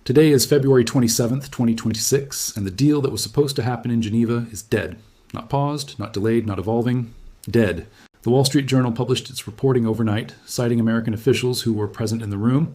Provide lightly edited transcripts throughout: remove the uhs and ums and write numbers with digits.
Today is February 27th, 2026, and the deal that was supposed to happen in Geneva is dead. Not paused, not delayed, not evolving. Dead. The Wall Street Journal published its reporting overnight, citing American officials who were present in the room,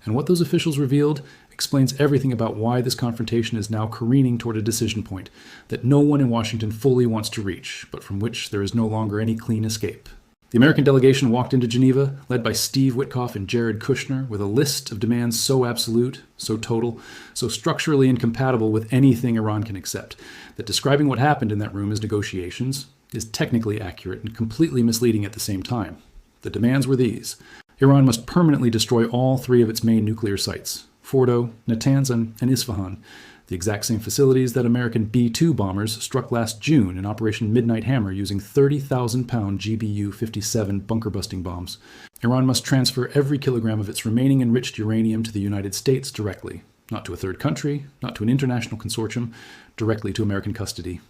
and what those officials revealed explains everything about why this confrontation is now careening toward a decision point that no one in Washington fully wants to reach, but from which there is no longer any clean escape. The American delegation walked into Geneva, led by Steve Witkoff and Jared Kushner, with a list of demands so absolute, so total, so structurally incompatible with anything Iran can accept, that describing what happened in that room as negotiations is technically accurate and completely misleading at the same time. The demands were these. Iran must permanently destroy all three of its main nuclear sites, Fordow, Natanz, and Isfahan, the exact same facilities that American B-2 bombers struck last June in Operation Midnight Hammer using 30,000-pound GBU-57 bunker-busting bombs. Iran must transfer every kilogram of its remaining enriched uranium to the United States directly, not to a third country, not to an international consortium, directly to American custody.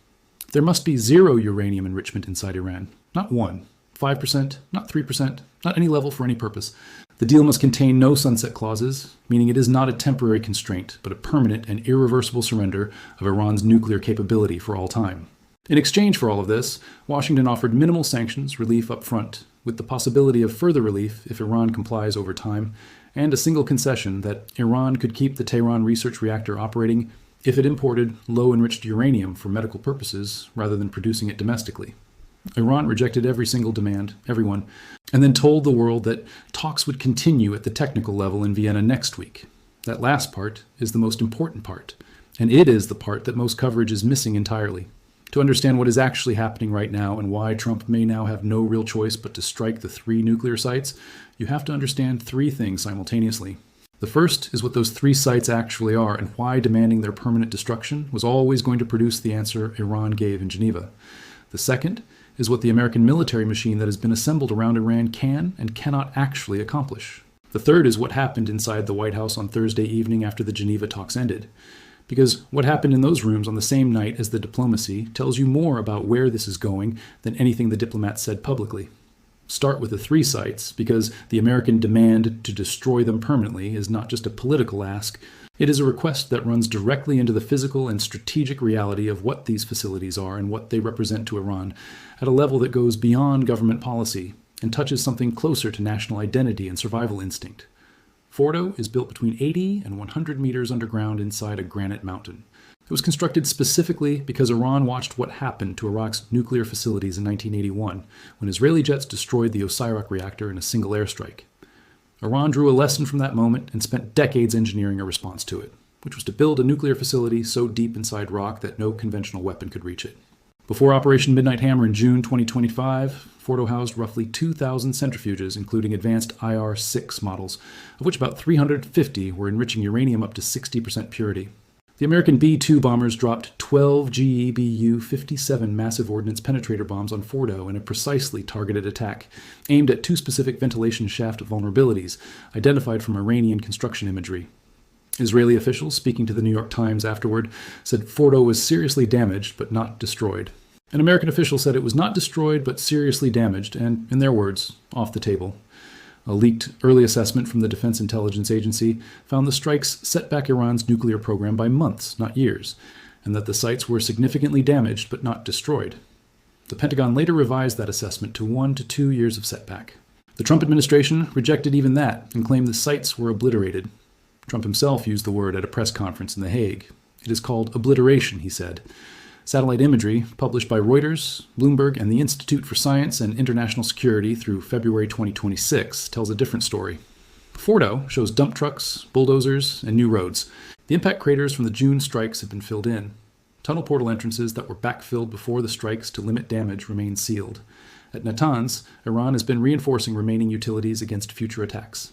There must be zero uranium enrichment inside Iran, not 1%, 5%, not 3%, not any level for any purpose. The deal must contain no sunset clauses, meaning it is not a temporary constraint, but a permanent and irreversible surrender of Iran's nuclear capability for all time. In exchange for all of this, Washington offered minimal sanctions relief up front, with the possibility of further relief if Iran complies over time, and a single concession that Iran could keep the Tehran research reactor operating if it imported low-enriched uranium for medical purposes rather than producing it domestically. Iran rejected every single demand, everyone, and then told the world that talks would continue at the technical level in Vienna next week. That last part is the most important part, and it is the part that most coverage is missing entirely. To understand what is actually happening right now and why Trump may now have no real choice but to strike the 3 nuclear sites, you have to understand 3 things simultaneously. The first is what those 3 sites actually are and why demanding their permanent destruction was always going to produce the answer Iran gave in Geneva. The second is what the American military machine that has been assembled around Iran can and cannot actually accomplish. The third is what happened inside the White House on Thursday evening after the Geneva talks ended. Because what happened in those rooms on the same night as the diplomacy tells you more about where this is going than anything the diplomats said publicly. Start with the 3 sites, because the American demand to destroy them permanently is not just a political ask, it is a request that runs directly into the physical and strategic reality of what these facilities are and what they represent to Iran, at a level that goes beyond government policy and touches something closer to national identity and survival instinct. Fordow is built between 80 and 100 meters underground inside a granite mountain. It was constructed specifically because Iran watched what happened to Iraq's nuclear facilities in 1981, when Israeli jets destroyed the Osirak reactor in a single airstrike. Iran drew a lesson from that moment and spent decades engineering a response to it, which was to build a nuclear facility so deep inside rock that no conventional weapon could reach it. Before Operation Midnight Hammer in June 2025, Fordow housed roughly 2,000 centrifuges, including advanced IR-6 models, of which about 350 were enriching uranium up to 60% purity. The American B-2 bombers dropped 12 GBU-57 massive ordnance penetrator bombs on Fordow in a precisely targeted attack, aimed at 2 specific ventilation shaft vulnerabilities identified from Iranian construction imagery. Israeli officials, speaking to the New York Times afterward, said Fordow was seriously damaged but not destroyed. An American official said it was not destroyed but seriously damaged and, in their words, off the table. A leaked early assessment from the Defense Intelligence Agency found the strikes set back Iran's nuclear program by months, not years, and that the sites were significantly damaged but not destroyed. The Pentagon later revised that assessment to 1 to 2 years of setback. The Trump administration rejected even that and claimed the sites were obliterated. Trump himself used the word at a press conference in The Hague. It is called obliteration, he said. Satellite imagery, published by Reuters, Bloomberg, and the Institute for Science and International Security through February 2026, tells a different story. Fordow shows dump trucks, bulldozers, and new roads. The impact craters from the June strikes have been filled in. Tunnel portal entrances that were backfilled before the strikes to limit damage remain sealed. At Natanz, Iran has been reinforcing remaining utilities against future attacks.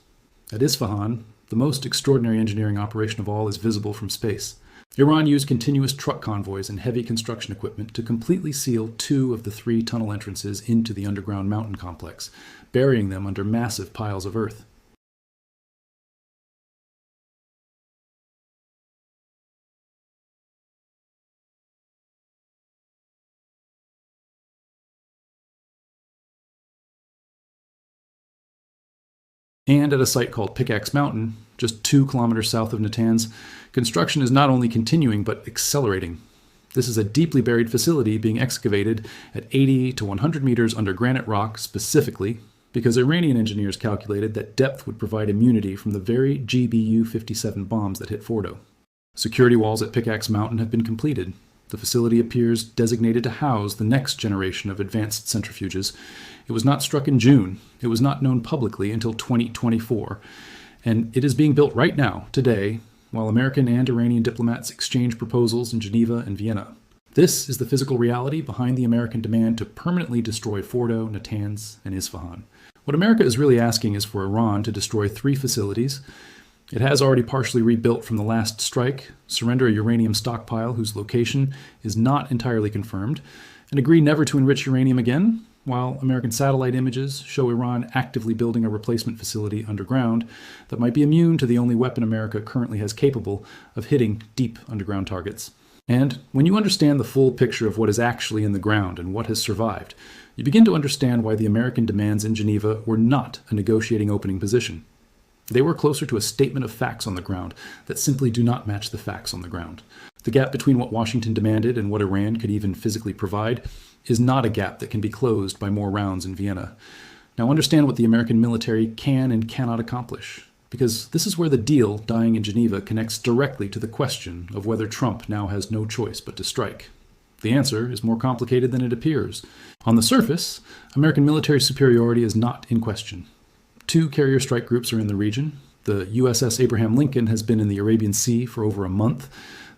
At Isfahan, the most extraordinary engineering operation of all is visible from space. Iran used continuous truck convoys and heavy construction equipment to completely seal 2 of the 3 tunnel entrances into the underground mountain complex, burying them under massive piles of earth. And at a site called Pickaxe Mountain, just 2 kilometers south of Natanz, construction is not only continuing but accelerating. This is a deeply buried facility being excavated at 80 to 100 meters under granite rock specifically because Iranian engineers calculated that depth would provide immunity from the very GBU-57 bombs that hit Fordow. Security walls at Pickaxe Mountain have been completed. The facility appears designated to house the next generation of advanced centrifuges. It was not struck in June. It was not known publicly until 2024. And it is being built right now, today, while American and Iranian diplomats exchange proposals in Geneva and Vienna. This is the physical reality behind the American demand to permanently destroy Fordow, Natanz, and Isfahan. What America is really asking is for Iran to destroy 3 facilities. It has already partially rebuilt from the last strike, surrender a uranium stockpile whose location is not entirely confirmed, and agree never to enrich uranium again, while American satellite images show Iran actively building a replacement facility underground that might be immune to the only weapon America currently has capable of hitting deep underground targets. And when you understand the full picture of what is actually in the ground and what has survived, you begin to understand why the American demands in Geneva were not a negotiating opening position. They were closer to a statement of facts on the ground that simply do not match the facts on the ground. The gap between what Washington demanded and what Iran could even physically provide is not a gap that can be closed by more rounds in Vienna. Now understand what the American military can and cannot accomplish, because this is where the deal dying in Geneva connects directly to the question of whether Trump now has no choice but to strike. The answer is more complicated than it appears. On the surface, American military superiority is not in question. 2 carrier strike groups are in the region. The USS Abraham Lincoln has been in the Arabian Sea for over a month.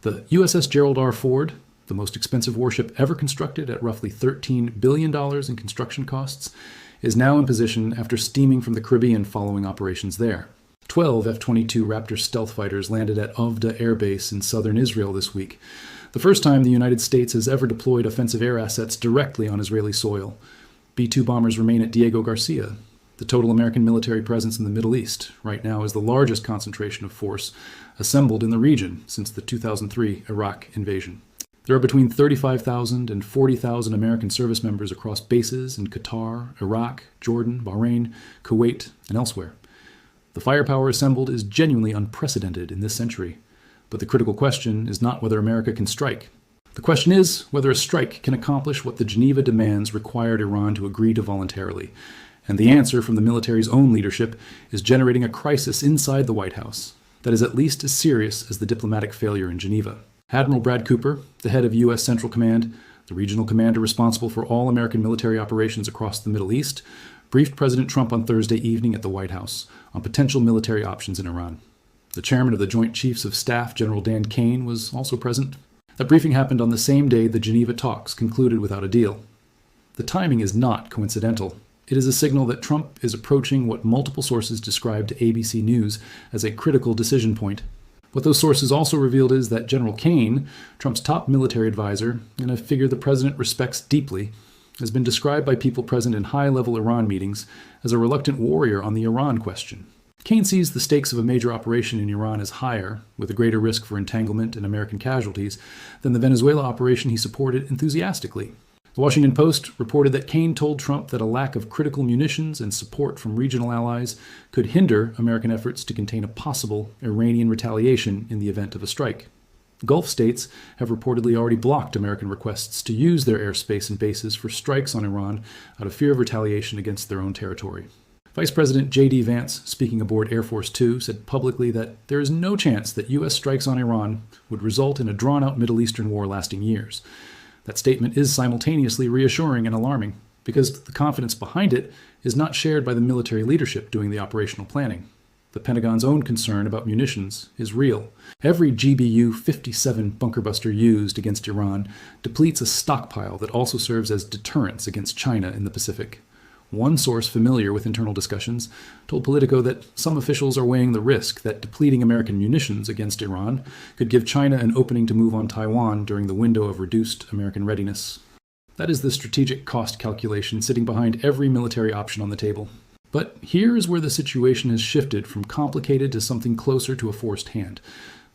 The USS Gerald R. Ford, the most expensive warship ever constructed at roughly $13 billion in construction costs, is now in position after steaming from the Caribbean following operations there. 12 F-22 Raptor stealth fighters landed at Avda Air Base in southern Israel this week, the first time the United States has ever deployed offensive air assets directly on Israeli soil. B-2 bombers remain at Diego Garcia. The total American military presence in the Middle East right now is the largest concentration of force assembled in the region since the 2003 Iraq invasion. There are between 35,000 and 40,000 American service members across bases in Qatar, Iraq, Jordan, Bahrain, Kuwait, and elsewhere. The firepower assembled is genuinely unprecedented in this century, but the critical question is not whether America can strike. The question is whether a strike can accomplish what the Geneva demands required Iran to agree to voluntarily. And the answer from the military's own leadership is generating a crisis inside the White House that is at least as serious as the diplomatic failure in Geneva. Admiral Brad Cooper, the head of U.S. Central Command, the regional commander responsible for all American military operations across the Middle East, briefed President Trump on Thursday evening at the White House on potential military options in Iran. The chairman of the Joint Chiefs of Staff, General Dan Caine, was also present. That briefing happened on the same day the Geneva talks concluded without a deal. The timing is not coincidental. It is a signal that Trump is approaching what multiple sources described to ABC News as a critical decision point. What those sources also revealed is that General Caine, Trump's top military advisor, and a figure the president respects deeply, has been described by people present in high-level Iran meetings as a reluctant warrior on the Iran question. Caine sees the stakes of a major operation in Iran as higher, with a greater risk for entanglement and American casualties, than the Venezuela operation he supported enthusiastically. The Washington Post reported that Caine told Trump that a lack of critical munitions and support from regional allies could hinder American efforts to contain a possible Iranian retaliation in the event of a strike. Gulf states have reportedly already blocked American requests to use their airspace and bases for strikes on Iran out of fear of retaliation against their own territory. Vice President J.D. Vance, speaking aboard Air Force Two, said publicly that there is no chance that U.S. strikes on Iran would result in a drawn-out Middle Eastern war lasting years. That statement is simultaneously reassuring and alarming, because the confidence behind it is not shared by the military leadership doing the operational planning. The Pentagon's own concern about munitions is real. Every GBU-57 bunker buster used against Iran depletes a stockpile that also serves as deterrence against China in the Pacific. One source familiar with internal discussions told Politico that some officials are weighing the risk that depleting American munitions against Iran could give China an opening to move on Taiwan during the window of reduced American readiness. That is the strategic cost calculation sitting behind every military option on the table. But here is where the situation has shifted from complicated to something closer to a forced hand,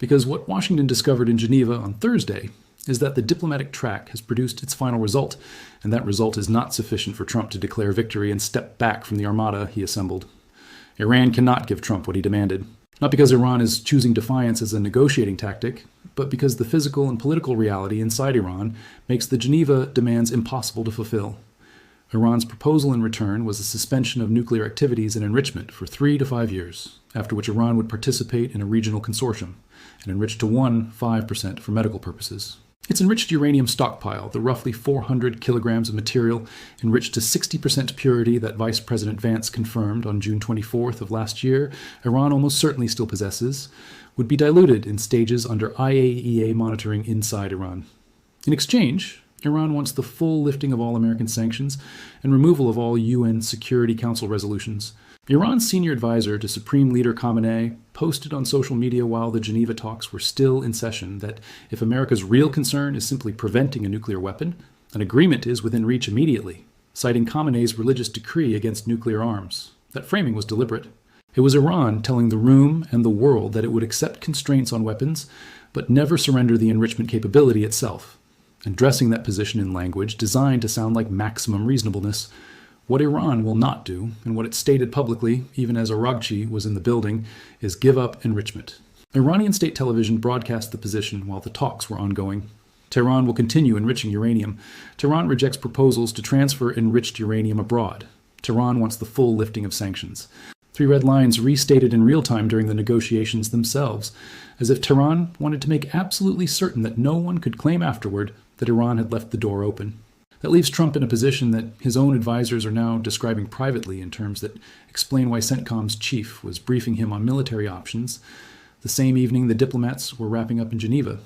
because what Washington discovered in Geneva on Thursday is that the diplomatic track has produced its final result, and that result is not sufficient for Trump to declare victory and step back from the armada he assembled. Iran cannot give Trump what he demanded. Not because Iran is choosing defiance as a negotiating tactic, but because the physical and political reality inside Iran makes the Geneva demands impossible to fulfill. Iran's proposal in return was a suspension of nuclear activities and enrichment for 3 to 5 years, after which Iran would participate in a regional consortium and enrich to 5% for medical purposes. Its enriched uranium stockpile, the roughly 400 kilograms of material enriched to 60% purity that Vice President Vance confirmed on June 24th of last year, Iran almost certainly still possesses, would be diluted in stages under IAEA monitoring inside Iran. In exchange, Iran wants the full lifting of all American sanctions and removal of all UN Security Council resolutions. Iran's senior advisor to Supreme Leader Khamenei posted on social media while the Geneva talks were still in session that if America's real concern is simply preventing a nuclear weapon, an agreement is within reach immediately, citing Khamenei's religious decree against nuclear arms. That framing was deliberate. It was Iran telling the room and the world that it would accept constraints on weapons, but never surrender the enrichment capability itself, and dressing that position in language designed to sound like maximum reasonableness. What Iran will not do, and what it stated publicly, even as Araghchi was in the building, is give up enrichment. Iranian state television broadcast the position while the talks were ongoing. Tehran will continue enriching uranium. Tehran rejects proposals to transfer enriched uranium abroad. Tehran wants the full lifting of sanctions. 3 red lines restated in real time during the negotiations themselves, as if Tehran wanted to make absolutely certain that no one could claim afterward that Iran had left the door open. That leaves Trump in a position that his own advisors are now describing privately in terms that explain why CENTCOM's chief was briefing him on military options the same evening the diplomats were wrapping up in Geneva.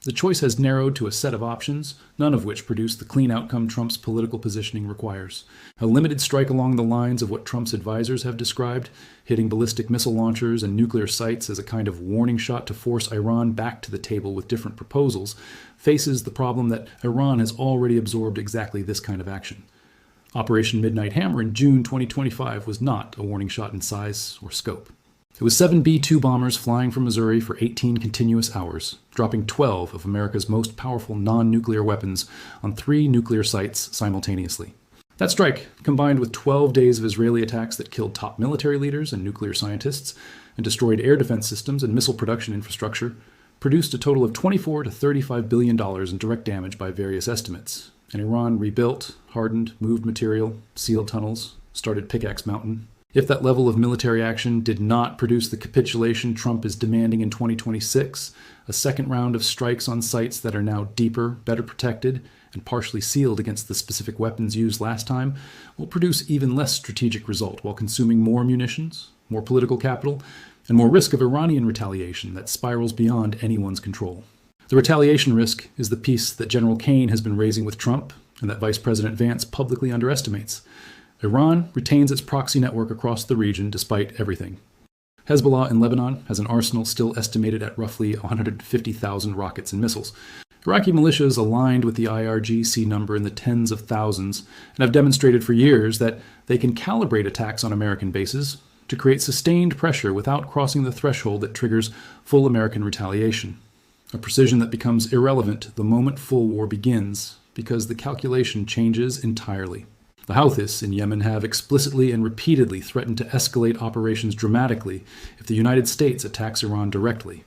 The choice has narrowed to a set of options, none of which produce the clean outcome Trump's political positioning requires. A limited strike along the lines of what Trump's advisors have described, hitting ballistic missile launchers and nuclear sites as a kind of warning shot to force Iran back to the table with different proposals, faces the problem that Iran has already absorbed exactly this kind of action. Operation Midnight Hammer in June 2025 was not a warning shot in size or scope. It was 7 B-2 bombers flying from Missouri for 18 continuous hours, dropping 12 of America's most powerful non-nuclear weapons on 3 nuclear sites simultaneously. That strike, combined with 12 days of Israeli attacks that killed top military leaders and nuclear scientists and destroyed air defense systems and missile production infrastructure, produced a total of $24 to $35 billion in direct damage by various estimates. And Iran rebuilt, hardened, moved material, sealed tunnels, started Pickaxe Mountain. If that level of military action did not produce the capitulation Trump is demanding in 2026, a second round of strikes on sites that are now deeper, better protected, and partially sealed against the specific weapons used last time will produce even less strategic result while consuming more munitions, more political capital, and more risk of Iranian retaliation that spirals beyond anyone's control. The retaliation risk is the piece that General Caine has been raising with Trump and that Vice President Vance publicly underestimates. Iran retains its proxy network across the region despite everything. Hezbollah in Lebanon has an arsenal still estimated at roughly 150,000 rockets and missiles. Iraqi militias aligned with the IRGC number in the tens of thousands and have demonstrated for years that they can calibrate attacks on American bases to create sustained pressure without crossing the threshold that triggers full American retaliation. A precision that becomes irrelevant the moment full war begins because the calculation changes entirely. The Houthis in Yemen have explicitly and repeatedly threatened to escalate operations dramatically if the United States attacks Iran directly.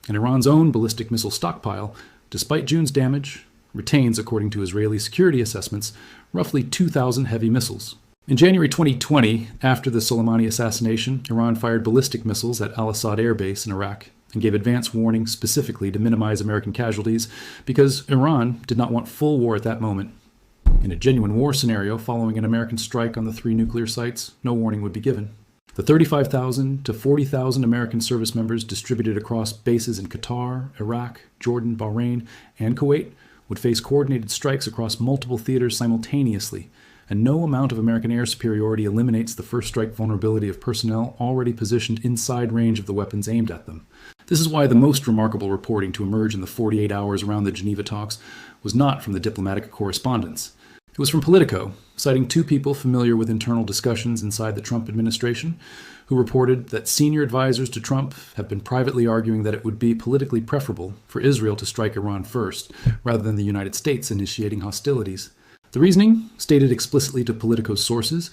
And Iran's own ballistic missile stockpile, despite June's damage, retains, according to Israeli security assessments, roughly 2,000 heavy missiles. In January 2020, after the Soleimani assassination, Iran fired ballistic missiles at Al-Assad Air Base in Iraq and gave advance warning specifically to minimize American casualties because Iran did not want full war at that moment. In a genuine war scenario following an American strike on the 3 nuclear sites, no warning would be given. The 35,000 to 40,000 American service members distributed across bases in Qatar, Iraq, Jordan, Bahrain, and Kuwait would face coordinated strikes across multiple theaters simultaneously, and no amount of American air superiority eliminates the first strike vulnerability of personnel already positioned inside range of the weapons aimed at them. This is why the most remarkable reporting to emerge in the 48 hours around the Geneva talks was not from the diplomatic correspondence. It was from Politico, citing 2 people familiar with internal discussions inside the Trump administration, who reported that senior advisors to Trump have been privately arguing that it would be politically preferable for Israel to strike Iran first, rather than the United States initiating hostilities. The reasoning, stated explicitly to Politico's sources,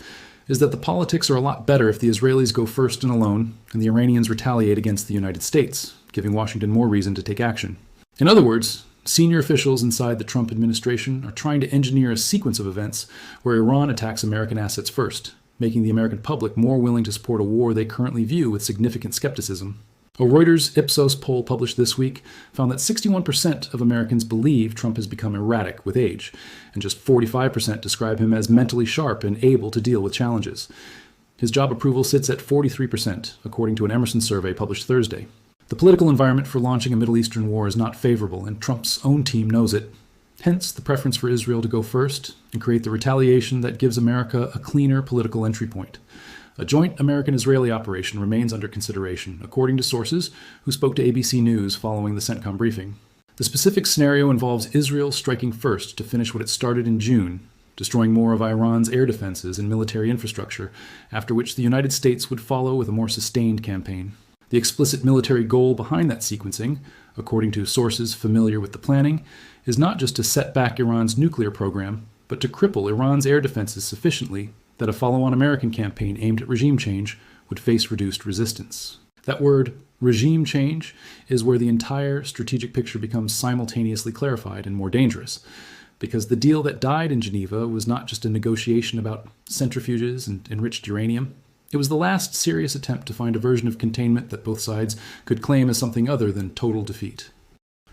is that the politics are a lot better if the Israelis go first and alone, and the Iranians retaliate against the United States, giving Washington more reason to take action. In other words, senior officials inside the Trump administration are trying to engineer a sequence of events where Iran attacks American assets first, making the American public more willing to support a war they currently view with significant skepticism. A Reuters Ipsos poll published this week found that 61% of Americans believe Trump has become erratic with age, and just 45% describe him as mentally sharp and able to deal with challenges. His job approval sits at 43%, according to an Emerson survey published Thursday. The political environment for launching a Middle Eastern war is not favorable, and Trump's own team knows it. Hence, the preference for Israel to go first and create the retaliation that gives America a cleaner political entry point. A joint American-Israeli operation remains under consideration, according to sources who spoke to ABC News following the CENTCOM briefing. The specific scenario involves Israel striking first to finish what it started in June, destroying more of Iran's air defenses and military infrastructure, after which the United States would follow with a more sustained campaign. The explicit military goal behind that sequencing, according to sources familiar with the planning, is not just to set back Iran's nuclear program, but to cripple Iran's air defenses sufficiently that a follow-on American campaign aimed at regime change would face reduced resistance. That word, regime change, is where the entire strategic picture becomes simultaneously clarified and more dangerous, because the deal that died in Geneva was not just a negotiation about centrifuges and enriched uranium. It was the last serious attempt to find a version of containment that both sides could claim as something other than total defeat.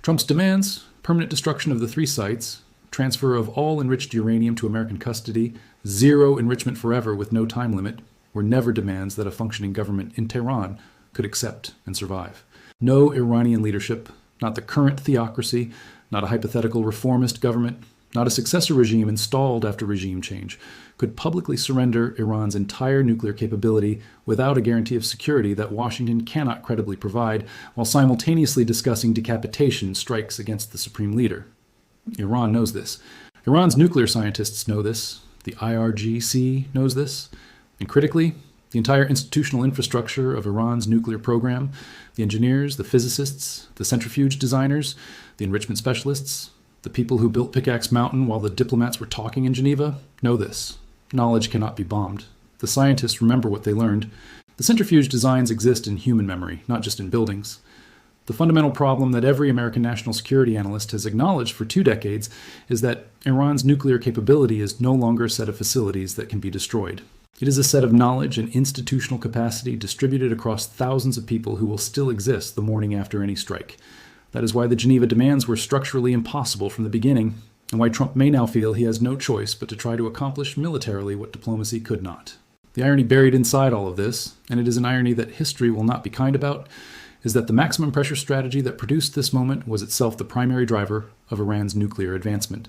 Trump's demands, permanent destruction of the 3 sites, transfer of all enriched uranium to American custody, zero enrichment forever with no time limit, were never demands that a functioning government in Tehran could accept and survive. No Iranian leadership, not the current theocracy, not a hypothetical reformist government, not a successor regime installed after regime change, could publicly surrender Iran's entire nuclear capability without a guarantee of security that Washington cannot credibly provide, while simultaneously discussing decapitation strikes against the supreme leader. Iran knows this. Iran's nuclear scientists know this. The IRGC knows this. And critically, the entire institutional infrastructure of Iran's nuclear program, the engineers, the physicists, the centrifuge designers, the enrichment specialists, the people who built Pickaxe Mountain while the diplomats were talking in Geneva, know this. Knowledge cannot be bombed. The scientists remember what they learned. The centrifuge designs exist in human memory, not just in buildings. The fundamental problem that every American national security analyst has acknowledged for 2 decades is that Iran's nuclear capability is no longer a set of facilities that can be destroyed. It is a set of knowledge and institutional capacity distributed across thousands of people who will still exist the morning after any strike. That is why the Geneva demands were structurally impossible from the beginning, and why Trump may now feel he has no choice but to try to accomplish militarily what diplomacy could not. The irony buried inside all of this, and it is an irony that history will not be kind about, is that the maximum pressure strategy that produced this moment was itself the primary driver of Iran's nuclear advancement.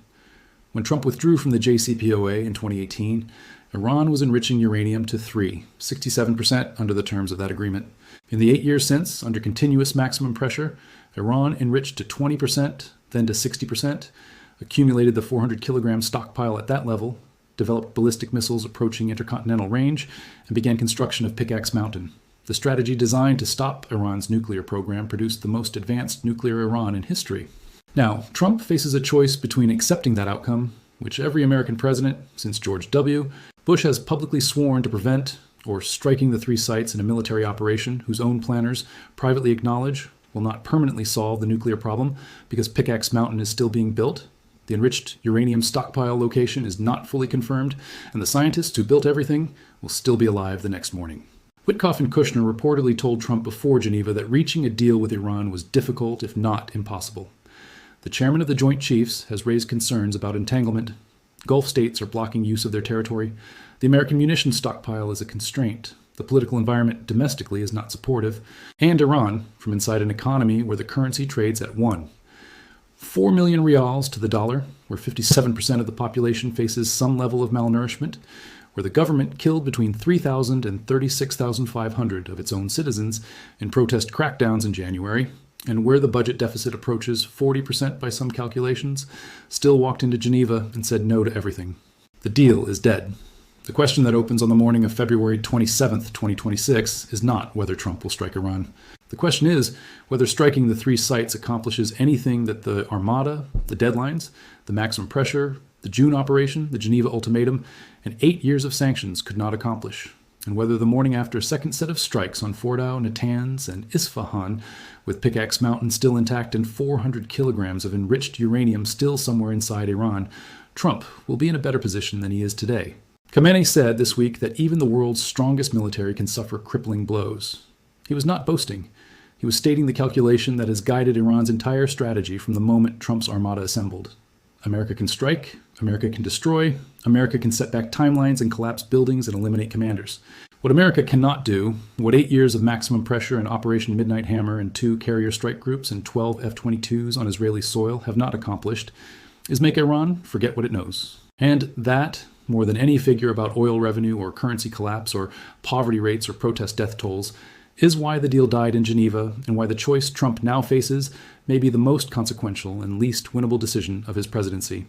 When Trump withdrew from the JCPOA in 2018, Iran was enriching uranium to 67% under the terms of that agreement. In the 8 years since, under continuous maximum pressure, Iran enriched to 20%, then to 60%, accumulated the 400-kilogram stockpile at that level, developed ballistic missiles approaching intercontinental range, and began construction of Pickaxe Mountain. The strategy designed to stop Iran's nuclear program produced the most advanced nuclear Iran in history. Now, Trump faces a choice between accepting that outcome, which every American president since George W. Bush has publicly sworn to prevent, or striking the 3 sites in a military operation whose own planners privately acknowledge will not permanently solve the nuclear problem because Pickaxe Mountain is still being built, the enriched uranium stockpile location is not fully confirmed, and the scientists who built everything will still be alive the next morning. Witkoff and Kushner reportedly told Trump before Geneva that reaching a deal with Iran was difficult, if not impossible. The chairman of the Joint Chiefs has raised concerns about entanglement. Gulf states are blocking use of their territory. The American munitions stockpile is a constraint. The political environment domestically is not supportive. And Iran, from inside an economy where the currency trades at 1. 4 million rials to the dollar, where 57% of the population faces some level of malnourishment, where the government killed between 3,000 and 36,500 of its own citizens in protest crackdowns in January, and where the budget deficit approaches 40% by some calculations, still walked into Geneva and said no to everything. The deal is dead. The question that opens on the morning of February 27th, 2026, is not whether Trump will strike Iran. The question is whether striking the 3 sites accomplishes anything that the armada, the deadlines, the maximum pressure, the June operation, the Geneva ultimatum, and 8 years of sanctions could not accomplish. And whether the morning after a second set of strikes on Fordow, Natanz, and Isfahan, with Pickaxe Mountain still intact and 400 kilograms of enriched uranium still somewhere inside Iran, Trump will be in a better position than he is today. Caine said this week that even the world's strongest military can suffer crippling blows. He was not boasting. He was stating the calculation that has guided Iran's entire strategy from the moment Trump's armada assembled. America can strike, America can destroy, America can set back timelines and collapse buildings and eliminate commanders. What America cannot do, what 8 years of maximum pressure and Operation Midnight Hammer and 2 carrier strike groups and 12 F-22s on Israeli soil have not accomplished, is make Iran forget what it knows. And that, more than any figure about oil revenue or currency collapse or poverty rates or protest death tolls, is why the deal died in Geneva and why the choice Trump now faces may be the most consequential and least winnable decision of his presidency.